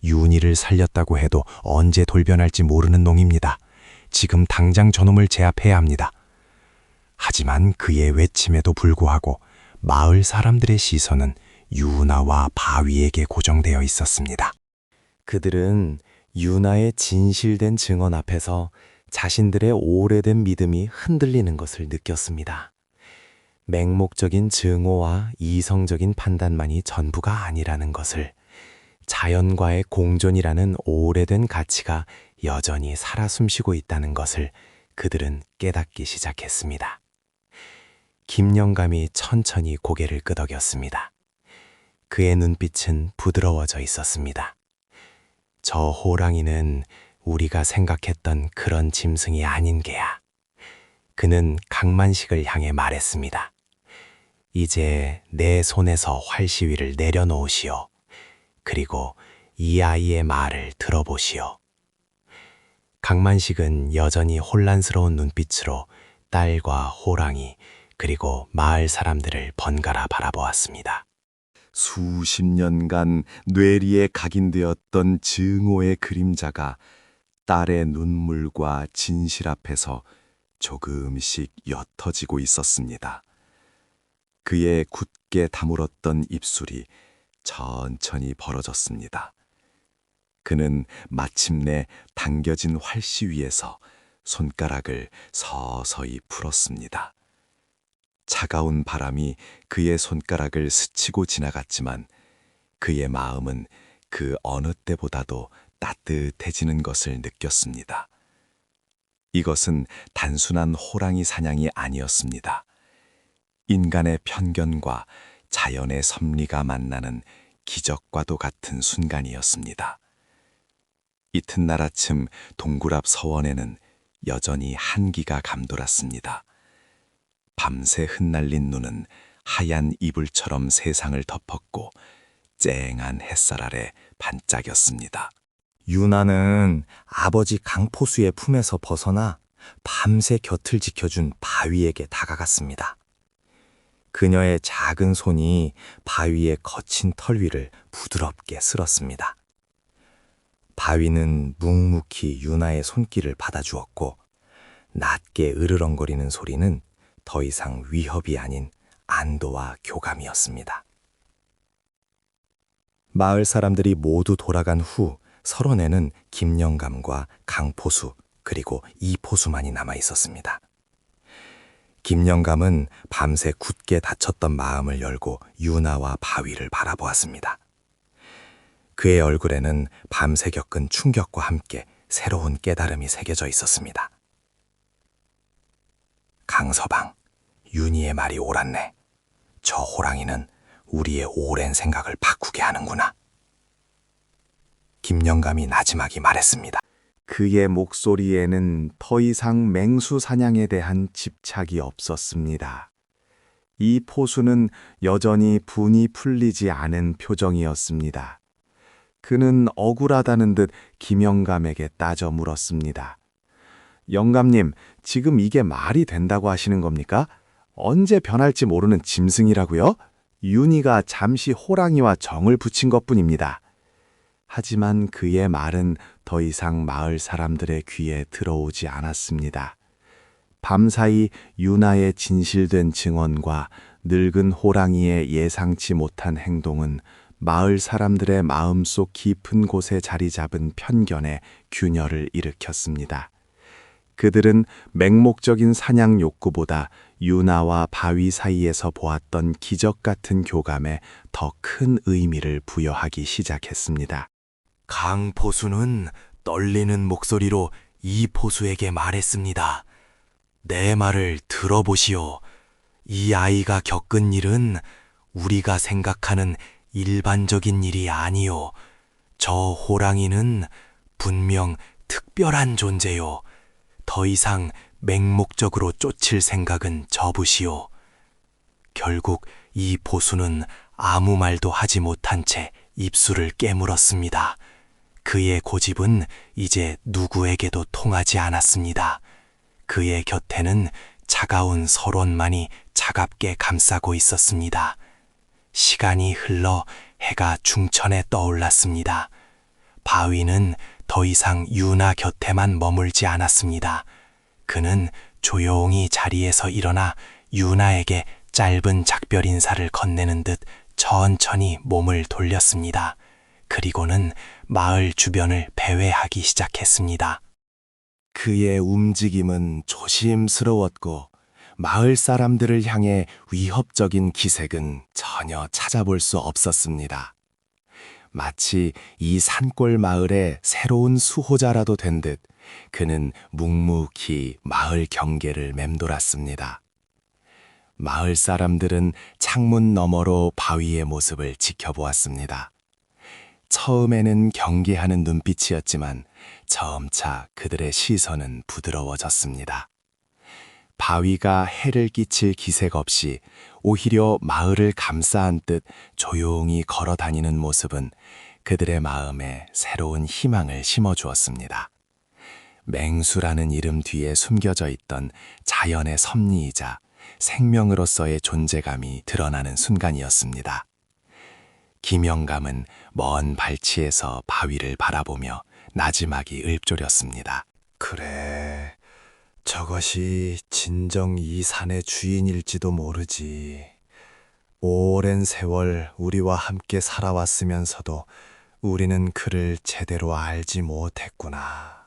윤희를 살렸다고 해도 언제 돌변할지 모르는 놈입니다. 지금 당장 저놈을 제압해야 합니다. 하지만 그의 외침에도 불구하고 마을 사람들의 시선은 유나와 바위에게 고정되어 있었습니다. 그들은 유나의 진실된 증언 앞에서 자신들의 오래된 믿음이 흔들리는 것을 느꼈습니다. 맹목적인 증오와 이성적인 판단만이 전부가 아니라는 것을, 자연과의 공존이라는 오래된 가치가 여전히 살아 숨쉬고 있다는 것을 그들은 깨닫기 시작했습니다. 김영감이 천천히 고개를 끄덕였습니다. 그의 눈빛은 부드러워져 있었습니다. 저 호랑이는 우리가 생각했던 그런 짐승이 아닌 게야. 그는 강만식을 향해 말했습니다. 이제 내 손에서 활시위를 내려놓으시오. 그리고 이 아이의 말을 들어보시오. 강만식은 여전히 혼란스러운 눈빛으로 딸과 호랑이 그리고 마을 사람들을 번갈아 바라보았습니다. 수십 년간 뇌리에 각인되었던 증오의 그림자가 딸의 눈물과 진실 앞에서 조금씩 옅어지고 있었습니다. 그의 굳게 다물었던 입술이 천천히 벌어졌습니다. 그는 마침내 당겨진 활시 위에서 손가락을 서서히 풀었습니다. 차가운 바람이 그의 손가락을 스치고 지나갔지만 그의 마음은 그 어느 때보다도 따뜻해지는 것을 느꼈습니다. 이것은 단순한 호랑이 사냥이 아니었습니다. 인간의 편견과 자연의 섭리가 만나는 기적과도 같은 순간이었습니다. 이튿날 아침 동굴 앞 서원에는 여전히 한기가 감돌았습니다. 밤새 흩날린 눈은 하얀 이불처럼 세상을 덮었고 쨍한 햇살 아래 반짝였습니다. 유나는 아버지 강포수의 품에서 벗어나 밤새 곁을 지켜준 바위에게 다가갔습니다. 그녀의 작은 손이 바위의 거친 털 위를 부드럽게 쓸었습니다. 바위는 묵묵히 유나의 손길을 받아주었고 낮게 으르렁거리는 소리는 더 이상 위협이 아닌 안도와 교감이었습니다. 마을 사람들이 모두 돌아간 후 설원에는 김영감과 강포수 그리고 이포수만이 남아 있었습니다. 김영감은 밤새 굳게 닫혔던 마음을 열고 유나와 바위를 바라보았습니다. 그의 얼굴에는 밤새 겪은 충격과 함께 새로운 깨달음이 새겨져 있었습니다. 강서방, 윤희의 말이 옳았네. 저 호랑이는 우리의 오랜 생각을 바꾸게 하는구나. 김영감이 나지막이 말했습니다. 그의 목소리에는 더 이상 맹수 사냥에 대한 집착이 없었습니다. 이 포수는 여전히 분이 풀리지 않은 표정이었습니다. 그는 억울하다는 듯 김영감에게 따져 물었습니다. 영감님, 지금 이게 말이 된다고 하시는 겁니까? 언제 변할지 모르는 짐승이라고요? 윤희가 잠시 호랑이와 정을 붙인 것뿐입니다. 하지만 그의 말은 더 이상 마을 사람들의 귀에 들어오지 않았습니다. 밤사이 유나의 진실된 증언과 늙은 호랑이의 예상치 못한 행동은 마을 사람들의 마음속 깊은 곳에 자리 잡은 편견에 균열을 일으켰습니다. 그들은 맹목적인 사냥 욕구보다 유나와 바위 사이에서 보았던 기적 같은 교감에 더 큰 의미를 부여하기 시작했습니다. 강포수는 떨리는 목소리로 이 포수에게 말했습니다. 내 말을 들어보시오. 이 아이가 겪은 일은 우리가 생각하는 일반적인 일이 아니오. 저 호랑이는 분명 특별한 존재요. 더 이상 맹목적으로 쫓을 생각은 접으시오. 결국 이 보수는 아무 말도 하지 못한 채 입술을 깨물었습니다. 그의 고집은 이제 누구에게도 통하지 않았습니다. 그의 곁에는 차가운 설원만이 차갑게 감싸고 있었습니다. 시간이 흘러 해가 중천에 떠올랐습니다. 바위는 더 이상 유나 곁에만 머물지 않았습니다. 그는 조용히 자리에서 일어나 유나에게 짧은 작별 인사를 건네는 듯 천천히 몸을 돌렸습니다. 그리고는 마을 주변을 배회하기 시작했습니다. 그의 움직임은 조심스러웠고 마을 사람들을 향해 위협적인 기색은 전혀 찾아볼 수 없었습니다. 마치 이 산골 마을의 새로운 수호자라도 된 듯 그는 묵묵히 마을 경계를 맴돌았습니다. 마을 사람들은 창문 너머로 바위의 모습을 지켜보았습니다. 처음에는 경계하는 눈빛이었지만 점차 그들의 시선은 부드러워졌습니다. 바위가 해를 끼칠 기색 없이 오히려 마을을 감싸 안듯 조용히 걸어 다니는 모습은 그들의 마음에 새로운 희망을 심어주었습니다. 맹수라는 이름 뒤에 숨겨져 있던 자연의 섭리이자 생명으로서의 존재감이 드러나는 순간이었습니다. 김영감은 먼 발치에서 바위를 바라보며 나지막이 읊조렸습니다. 그래, 저것이 진정 이 산의 주인일지도 모르지. 오랜 세월 우리와 함께 살아왔으면서도 우리는 그를 제대로 알지 못했구나.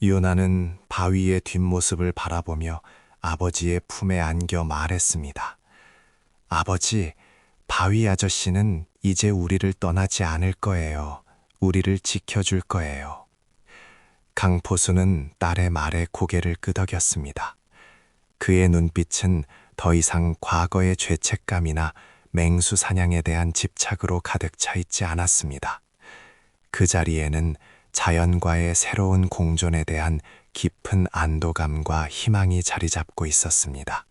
유나는 바위의 뒷모습을 바라보며 아버지의 품에 안겨 말했습니다. 아버지, 바위 아저씨는 이제 우리를 떠나지 않을 거예요. 우리를 지켜줄 거예요. 강포수는 딸의 말에 고개를 끄덕였습니다. 그의 눈빛은 더 이상 과거의 죄책감이나 맹수 사냥에 대한 집착으로 가득 차 있지 않았습니다. 그 자리에는 자연과의 새로운 공존에 대한 깊은 안도감과 희망이 자리 잡고 있었습니다.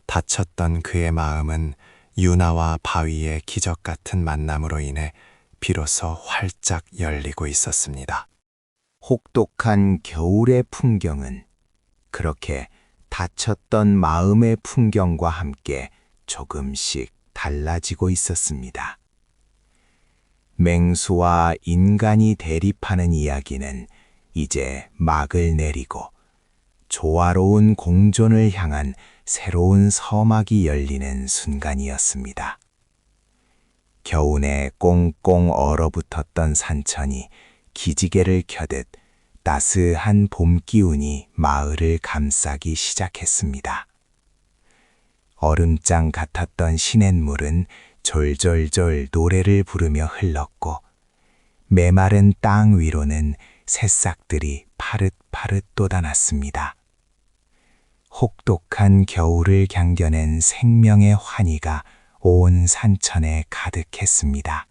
닫혔던 그의 마음은 유나와 바위의 기적 같은 만남으로 인해 비로소 활짝 열리고 있었습니다. 혹독한 겨울의 풍경은 그렇게 닫혔던 마음의 풍경과 함께 조금씩 달라지고 있었습니다. 맹수와 인간이 대립하는 이야기는 이제 막을 내리고 조화로운 공존을 향한 새로운 서막이 열리는 순간이었습니다. 겨우내 꽁꽁 얼어붙었던 산천이 기지개를 켜듯 따스한 봄 기운이 마을을 감싸기 시작했습니다. 얼음장 같았던 시냇물은 졸졸졸 노래를 부르며 흘렀고 메마른 땅 위로는 새싹들이 파릇파릇 돋아났습니다. 혹독한 겨울을 견뎌낸 생명의 환희가 온 산천에 가득했습니다.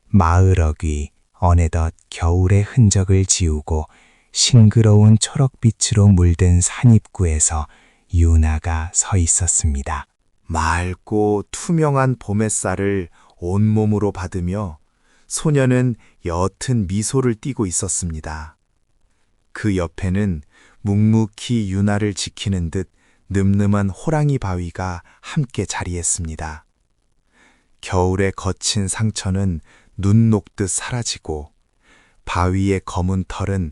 마을억이 어느덧 겨울의 흔적을 지우고 싱그러운 초록빛으로 물든 산입구에서 유나가 서 있었습니다. 맑고 투명한 봄 햇살을 온몸으로 받으며 소녀는 옅은 미소를 띠고 있었습니다. 그 옆에는 묵묵히 유나를 지키는 듯 늠름한 호랑이 바위가 함께 자리했습니다. 겨울의 거친 상처는 눈 녹듯 사라지고 바위의 검은 털은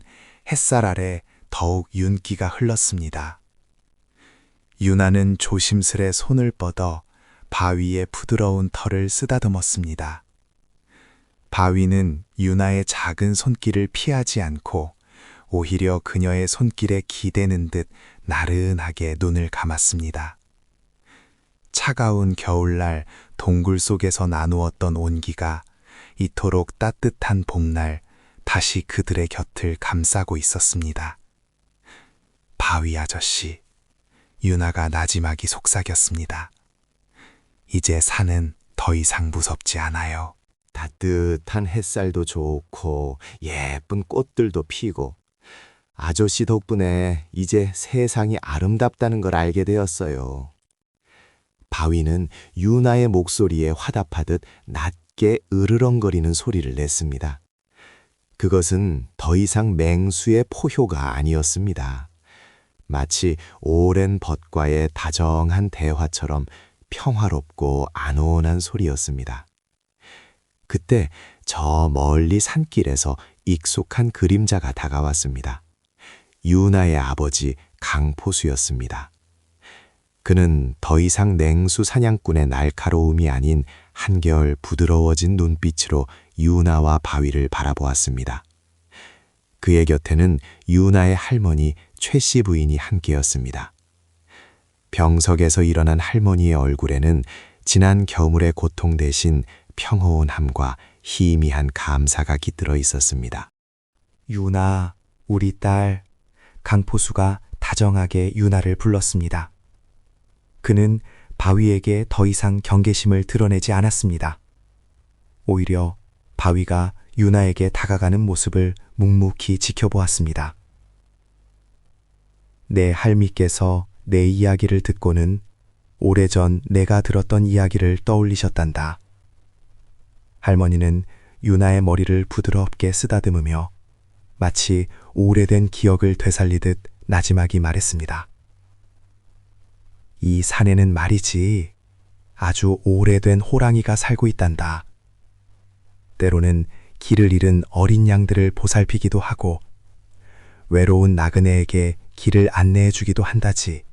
햇살 아래 더욱 윤기가 흘렀습니다. 유나는 조심스레 손을 뻗어 바위의 부드러운 털을 쓰다듬었습니다. 바위는 유나의 작은 손길을 피하지 않고 오히려 그녀의 손길에 기대는 듯 나른하게 눈을 감았습니다. 차가운 겨울날 동굴 속에서 나누었던 온기가 이토록 따뜻한 봄날 다시 그들의 곁을 감싸고 있었습니다. 바위 아저씨, 유나가 나지막이 속삭였습니다. 이제 산은 더 이상 무섭지 않아요. 따뜻한 햇살도 좋고 예쁜 꽃들도 피고 아저씨 덕분에 이제 세상이 아름답다는 걸 알게 되었어요. 바위는 유나의 목소리에 화답하듯 낮게 으르렁거리는 소리를 냈습니다. 그것은 더 이상 맹수의 포효가 아니었습니다. 마치 오랜 벗과의 다정한 대화처럼 평화롭고 안온한 소리였습니다. 그때 저 멀리 산길에서 익숙한 그림자가 다가왔습니다. 유나의 아버지 강포수였습니다. 그는 더 이상 냉수 사냥꾼의 날카로움이 아닌 한결 부드러워진 눈빛으로 유나와 바위를 바라보았습니다. 그의 곁에는 유나의 할머니 최씨 부인이 함께였습니다. 병석에서 일어난 할머니의 얼굴에는 지난 겨울의 고통 대신 평온함과 희미한 감사가 깃들어 있었습니다. 유나, 우리 딸. 강포수가 다정하게 유나를 불렀습니다. 그는 바위에게 더 이상 경계심을 드러내지 않았습니다. 오히려 바위가 유나에게 다가가는 모습을 묵묵히 지켜보았습니다. 내 할미께서 내 이야기를 듣고는 오래전 내가 들었던 이야기를 떠올리셨단다. 할머니는 유나의 머리를 부드럽게 쓰다듬으며 마치 오래된 기억을 되살리듯 나지막이 말했습니다. 이 산에는 말이지 아주 오래된 호랑이가 살고 있단다. 때로는 길을 잃은 어린 양들을 보살피기도 하고 외로운 나그네에게 길을 안내해 주기도 한다지.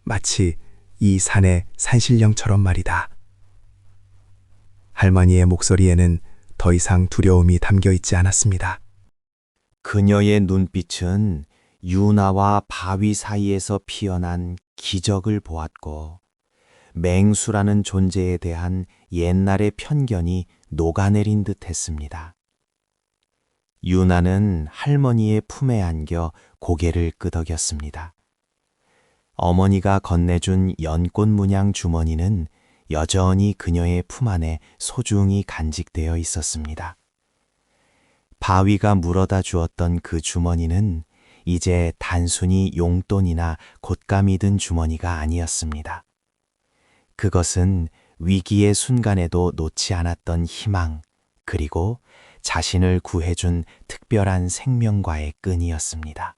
마치 이 산의 산신령처럼 말이다. 할머니의 목소리에는 더 이상 두려움이 담겨 있지 않았습니다. 그녀의 눈빛은 유나와 바위 사이에서 피어난 기적을 보았고 맹수라는 존재에 대한 옛날의 편견이 녹아내린 듯 했습니다. 유나는 할머니의 품에 안겨 고개를 끄덕였습니다. 어머니가 건네준 연꽃 문양 주머니는 여전히 그녀의 품 안에 소중히 간직되어 있었습니다. 바위가 물어다 주었던 그 주머니는 이제 단순히 용돈이나 곶감이 든 주머니가 아니었습니다. 그것은 위기의 순간에도 놓지 않았던 희망, 그리고 자신을 구해준 특별한 생명과의 끈이었습니다.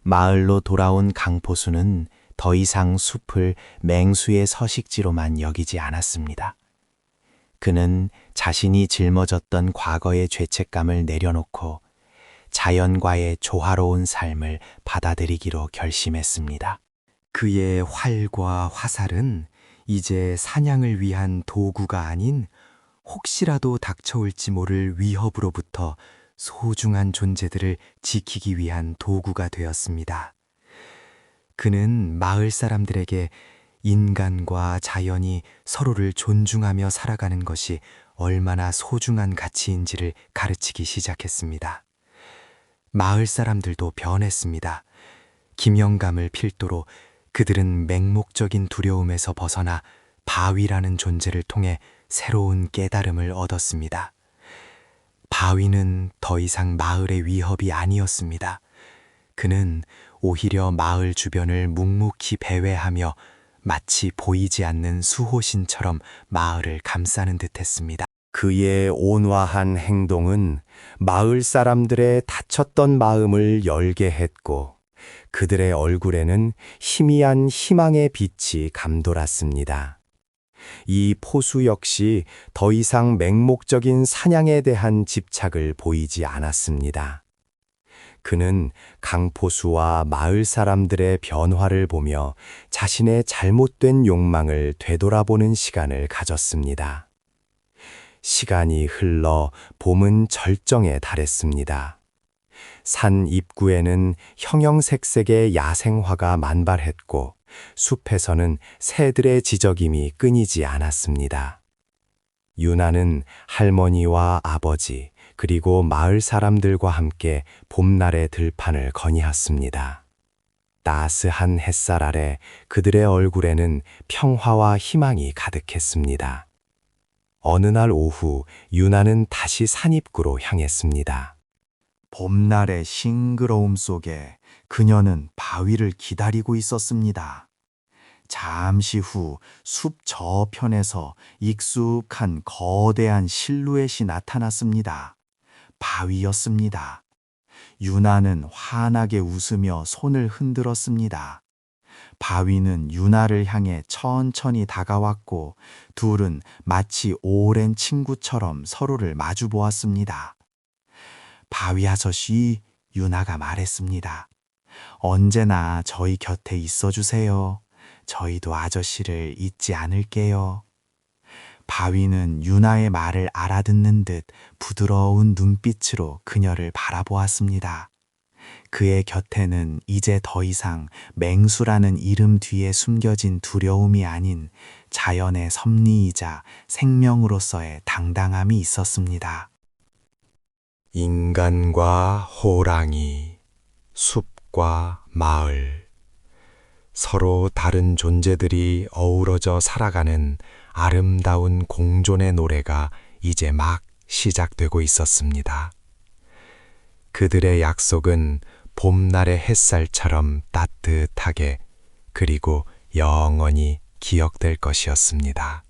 마을로 돌아온 강포수는 더 이상 숲을 맹수의 서식지로만 여기지 않았습니다. 그는 자신이 짊어졌던 과거의 죄책감을 내려놓고 자연과의 조화로운 삶을 받아들이기로 결심했습니다. 그의 활과 화살은 이제 사냥을 위한 도구가 아닌 혹시라도 닥쳐올지 모를 위협으로부터 소중한 존재들을 지키기 위한 도구가 되었습니다. 그는 마을 사람들에게 인간과 자연이 서로를 존중하며 살아가는 것이 얼마나 소중한 가치인지를 가르치기 시작했습니다. 마을 사람들도 변했습니다. 기명감을 필두로 그들은 맹목적인 두려움에서 벗어나 바위라는 존재를 통해 새로운 깨달음을 얻었습니다. 바위는 더 이상 마을의 위협이 아니었습니다. 그는 오히려 마을 주변을 묵묵히 배회하며 마치 보이지 않는 수호신처럼 마을을 감싸는 듯했습니다. 그의 온화한 행동은 마을 사람들의 닫혔던 마음을 열게 했고 그들의 얼굴에는 희미한 희망의 빛이 감돌았습니다. 이 포수 역시 더 이상 맹목적인 사냥에 대한 집착을 보이지 않았습니다. 그는 강포수와 마을 사람들의 변화를 보며 자신의 잘못된 욕망을 되돌아보는 시간을 가졌습니다. 시간이 흘러 봄은 절정에 달했습니다. 산 입구에는 형형색색의 야생화가 만발했고 숲에서는 새들의 지저김이 끊이지 않았습니다. 유나는 할머니와 아버지 그리고 마을 사람들과 함께 봄날의 들판을 거니었습니다. 따스한 햇살 아래 그들의 얼굴에는 평화와 희망이 가득했습니다. 어느 날 오후 유나는 다시 산입구로 향했습니다. 봄날의 싱그러움 속에 그녀는 바위를 기다리고 있었습니다. 잠시 후 숲 저편에서 익숙한 거대한 실루엣이 나타났습니다. 바위였습니다. 유나는 환하게 웃으며 손을 흔들었습니다. 바위는 유나를 향해 천천히 다가왔고 둘은 마치 오랜 친구처럼 서로를 마주 보았습니다. 바위 아저씨, 유나가 말했습니다. 언제나 저희 곁에 있어 주세요. 저희도 아저씨를 잊지 않을게요. 바위는 유나의 말을 알아듣는 듯 부드러운 눈빛으로 그녀를 바라보았습니다. 그의 곁에는 이제 더 이상 맹수라는 이름 뒤에 숨겨진 두려움이 아닌 자연의 섭리이자 생명으로서의 당당함이 있었습니다. 인간과 호랑이, 숲과 마을, 서로 다른 존재들이 어우러져 살아가는 아름다운 공존의 노래가 이제 막 시작되고 있었습니다. 그들의 약속은 봄날의 햇살처럼 따뜻하게 그리고 영원히 기억될 것이었습니다.